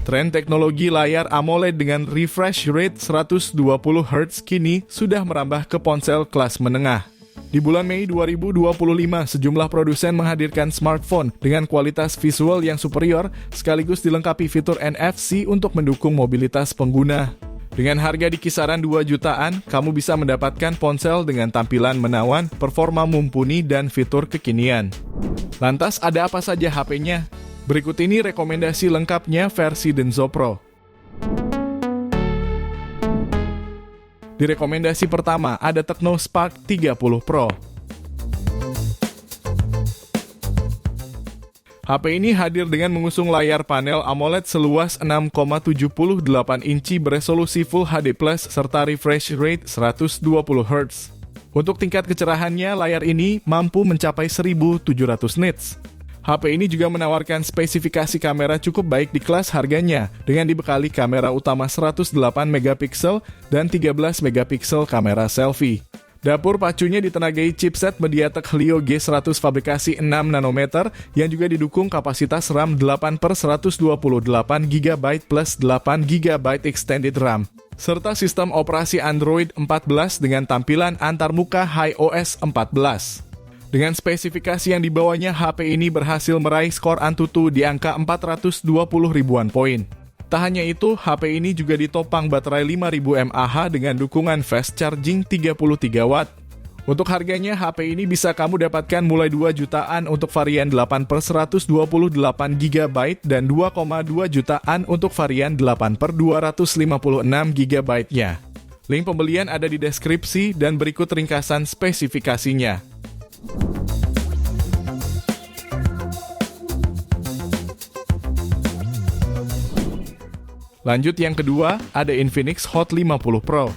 Tren teknologi layar AMOLED dengan refresh rate 120 Hz kini sudah merambah ke ponsel kelas menengah. Di bulan Mei 2025, sejumlah produsen menghadirkan smartphone dengan kualitas visual yang superior sekaligus dilengkapi fitur NFC untuk mendukung mobilitas pengguna. Dengan harga di kisaran 2 jutaan, kamu bisa mendapatkan ponsel dengan tampilan menawan, performa mumpuni, dan fitur kekinian. Lantas ada apa saja HP-nya? Berikut ini rekomendasi lengkapnya versi Denso Pro. Di rekomendasi pertama ada Tecno Spark 30 Pro. HP ini hadir dengan mengusung layar panel AMOLED seluas 6,78 inci beresolusi Full HD+, serta refresh rate 120 Hz. Untuk tingkat kecerahannya, layar ini mampu mencapai 1700 nits. HP ini juga menawarkan spesifikasi kamera cukup baik di kelas harganya, dengan dibekali kamera utama 108 megapiksel dan 13 megapiksel kamera selfie. Dapur pacunya ditenagai chipset MediaTek Helio G100 fabrikasi 6 nanometer yang juga didukung kapasitas RAM 8/128 GB plus 8 GB extended RAM, serta sistem operasi Android 14 dengan tampilan antarmuka HiOS 14. Dengan spesifikasi yang dibawanya, HP ini berhasil meraih skor Antutu di angka 420 ribuan poin. Tak hanya itu, HP ini juga ditopang baterai 5000 mAh dengan dukungan fast charging 33 Watt. Untuk harganya, HP ini bisa kamu dapatkan mulai 2 jutaan untuk varian 8/128 GB dan 2,2 jutaan untuk varian 8/256 GB-nya. Link pembelian ada di deskripsi dan berikut ringkasan spesifikasinya. Lanjut yang kedua, ada Infinix Hot 50 Pro.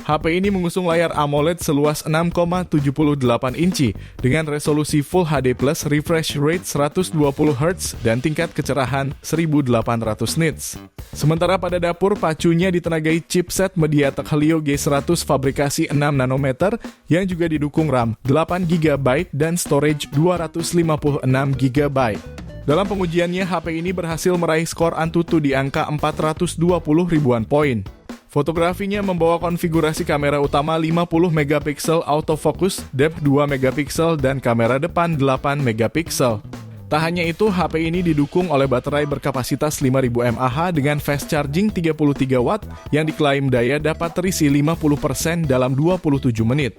HP ini mengusung layar AMOLED seluas 6,78 inci dengan resolusi Full HD+, refresh rate 120 Hz dan tingkat kecerahan 1800 nits. Sementara pada dapur pacunya ditenagai chipset MediaTek Helio G100 fabrikasi 6 nanometer yang juga didukung RAM 8 GB dan storage 256 GB. Dalam pengujiannya, HP ini berhasil meraih skor Antutu di angka 420 ribuan poin. Fotografinya membawa konfigurasi kamera utama 50 megapiksel autofocus, depth 2 megapiksel, dan kamera depan 8 megapiksel. Tak hanya itu, HP ini didukung oleh baterai berkapasitas 5000 mAh dengan fast charging 33 Watt yang diklaim daya dapat terisi 50% dalam 27 menit.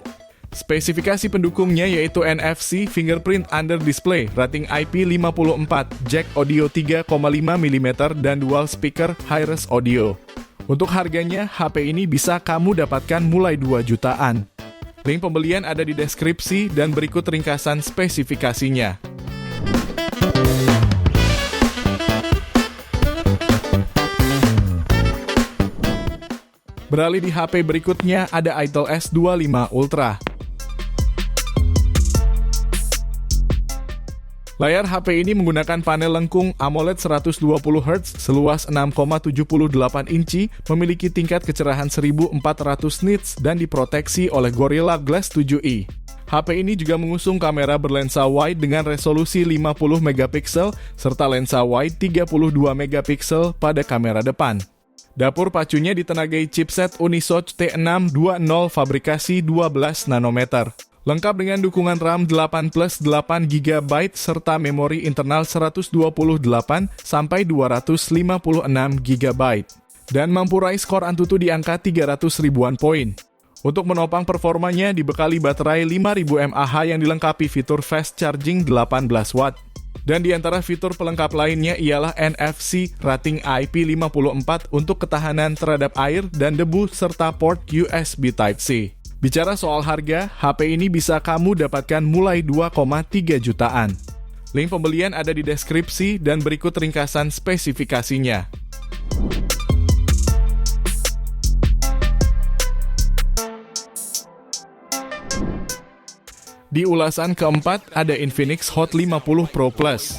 Spesifikasi pendukungnya yaitu NFC, fingerprint under display, rating IP54, jack audio 3,5 mm, dan dual speaker hi-res audio. Untuk harganya, HP ini bisa kamu dapatkan mulai 2 jutaan. Link pembelian ada di deskripsi dan berikut ringkasan spesifikasinya. Beralih di HP berikutnya ada Itel S25 Ultra. Layar HP ini menggunakan panel lengkung AMOLED 120 Hz seluas 6,78 inci, memiliki tingkat kecerahan 1400 nits dan diproteksi oleh Gorilla Glass 7i. HP ini juga mengusung kamera berlensa wide dengan resolusi 50 megapiksel serta lensa wide 32 megapiksel pada kamera depan. Dapur pacunya ditenagai chipset Unisoc T620 fabrikasi 12 nanometer. Lengkap dengan dukungan RAM 8+8 GB serta memori internal 128 sampai 256 GB dan mampu raih skor Antutu di angka 300 ribuan poin. Untuk menopang performanya dibekali baterai 5000 mAh yang dilengkapi fitur fast charging 18 Watt. Dan di antara fitur pelengkap lainnya ialah NFC, rating IP54 untuk ketahanan terhadap air dan debu serta port USB Type-C. Bicara soal harga, HP ini bisa kamu dapatkan mulai 2,3 jutaan. Link pembelian ada di deskripsi dan berikut ringkasan spesifikasinya. Di ulasan keempat ada Infinix Hot 50 Pro Plus.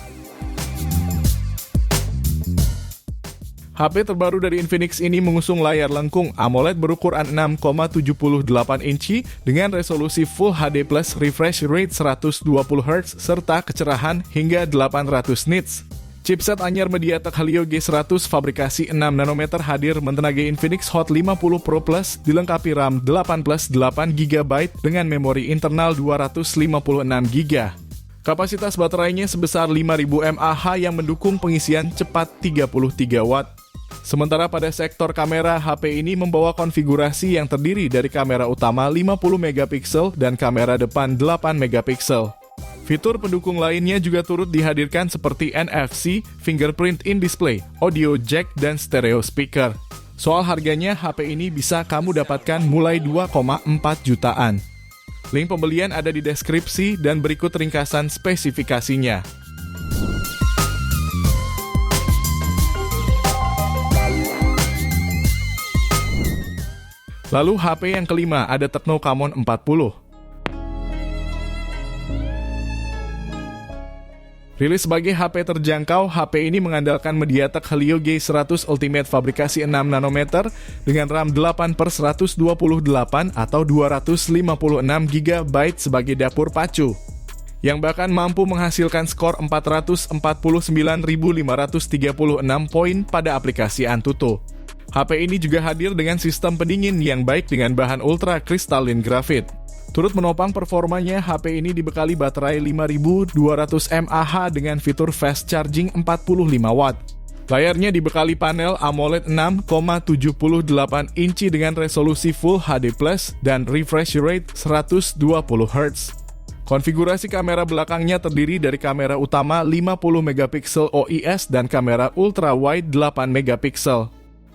HP terbaru dari Infinix ini mengusung layar lengkung AMOLED berukuran 6,78 inci dengan resolusi Full HD Plus refresh rate 120Hz serta kecerahan hingga 800 nits. Chipset anyar MediaTek Helio G100 fabrikasi 6 nanometer hadir mentenagai Infinix Hot 50 Pro Plus dilengkapi RAM 8+8GB dengan memori internal 256GB. Kapasitas baterainya sebesar 5000 mAh yang mendukung pengisian cepat 33 Watt. Sementara pada sektor kamera, HP ini membawa konfigurasi yang terdiri dari kamera utama 50 megapiksel dan kamera depan 8 megapiksel. Fitur pendukung lainnya juga turut dihadirkan seperti NFC, fingerprint in display, audio jack, dan stereo speaker. Soal harganya, HP ini bisa kamu dapatkan mulai 2,4 jutaan. Link pembelian ada di deskripsi dan berikut ringkasan spesifikasinya. Lalu HP yang kelima ada Tecno Camon 40. Rilis sebagai HP terjangkau, HP ini mengandalkan MediaTek Helio G100 Ultimate fabrikasi 6 nanometer dengan RAM 8/128 atau 256GB sebagai dapur pacu, yang bahkan mampu menghasilkan skor 449.536 poin pada aplikasi Antutu. HP ini juga hadir dengan sistem pendingin yang baik dengan bahan ultra kristalin grafit. Turut menopang performanya, HP ini dibekali baterai 5200 mAh dengan fitur fast charging 45 Watt. Layarnya dibekali panel AMOLED 6,78 inci dengan resolusi Full HD Plus dan refresh rate 120Hz. Konfigurasi kamera belakangnya terdiri dari kamera utama 50 megapiksel OIS dan kamera ultra wide 8 megapiksel.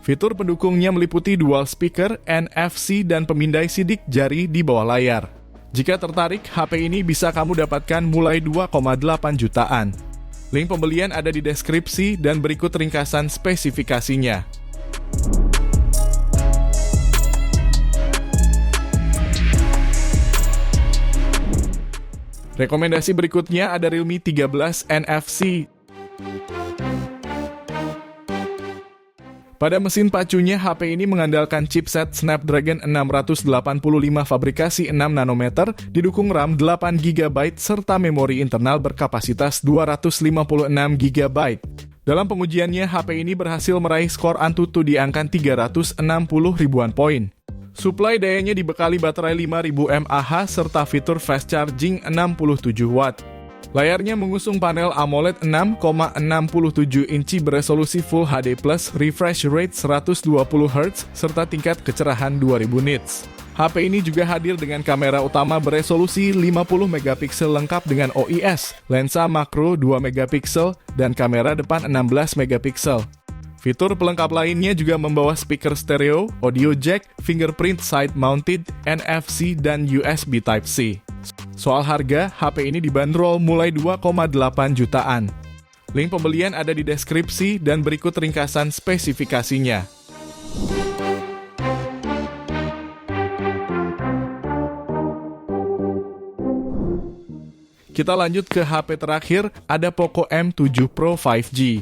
Fitur pendukungnya meliputi dual speaker, NFC, dan pemindai sidik jari di bawah layar. Jika tertarik, HP ini bisa kamu dapatkan mulai 2,8 jutaan. Link pembelian ada di deskripsi dan berikut ringkasan spesifikasinya. Rekomendasi berikutnya ada Realme 13 NFC. Pada mesin pacunya, HP ini mengandalkan chipset Snapdragon 685 fabrikasi 6 nanometer, didukung RAM 8GB serta memori internal berkapasitas 256GB. Dalam pengujiannya, HP ini berhasil meraih skor Antutu di angka 360 ribuan poin. Suplai dayanya dibekali baterai 5000 mAh serta fitur fast charging 67 Watt. Layarnya mengusung panel AMOLED 6,67 inci beresolusi Full HD Plus, refresh rate 120Hz, serta tingkat kecerahan 2000 nits. HP ini juga hadir dengan kamera utama beresolusi 50 megapiksel lengkap dengan OIS, lensa makro 2 megapiksel, dan kamera depan 16 megapiksel. Fitur pelengkap lainnya juga membawa speaker stereo, audio jack, fingerprint side mounted, NFC, dan USB Type-C. Soal harga, HP ini dibanderol mulai 2,8 jutaan. Link pembelian ada di deskripsi dan berikut ringkasan spesifikasinya. Kita lanjut ke HP terakhir, ada Poco M7 Pro 5G.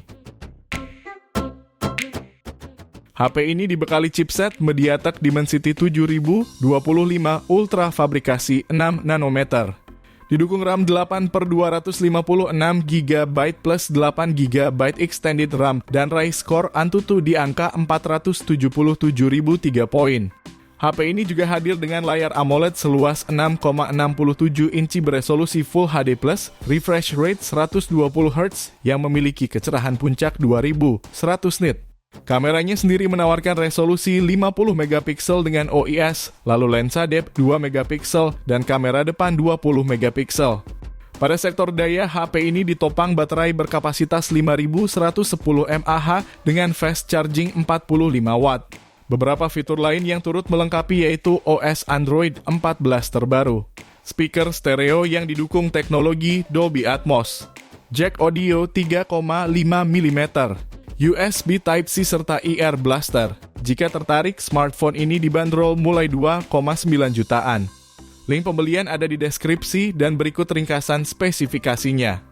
HP ini dibekali chipset MediaTek Dimensity 7025 Ultra fabrikasi 6 nanometer. Didukung RAM 8/256GB plus 8GB extended RAM dan raih skor Antutu di angka 477.003 poin. HP ini juga hadir dengan layar AMOLED seluas 6,67 inci beresolusi Full HD Plus, refresh rate 120Hz yang memiliki kecerahan puncak 2100 nit. Kameranya sendiri menawarkan resolusi 50 megapiksel dengan OIS, lalu lensa depth 2 megapiksel dan kamera depan 20 megapiksel. Pada sektor daya, HP ini ditopang baterai berkapasitas 5110 mAh dengan fast charging 45 Watt. Beberapa fitur lain yang turut melengkapi yaitu OS Android 14 terbaru, speaker stereo yang didukung teknologi Dolby Atmos, jack audio 3,5 mm, USB Type-C serta IR Blaster. Jika tertarik, smartphone ini dibanderol mulai 2,9 jutaan. Link pembelian ada di deskripsi dan berikut ringkasan spesifikasinya.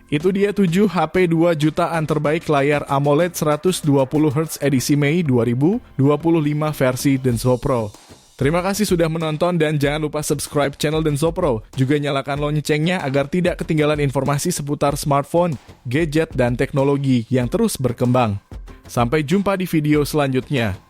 Itu dia 7 HP 2 jutaan terbaik layar AMOLED 120Hz edisi Mei 2025 versi Denso Pro. Terima kasih sudah menonton dan jangan lupa subscribe channel Denso Pro. Juga nyalakan loncengnya agar tidak ketinggalan informasi seputar smartphone, gadget, dan teknologi yang terus berkembang. Sampai jumpa di video selanjutnya.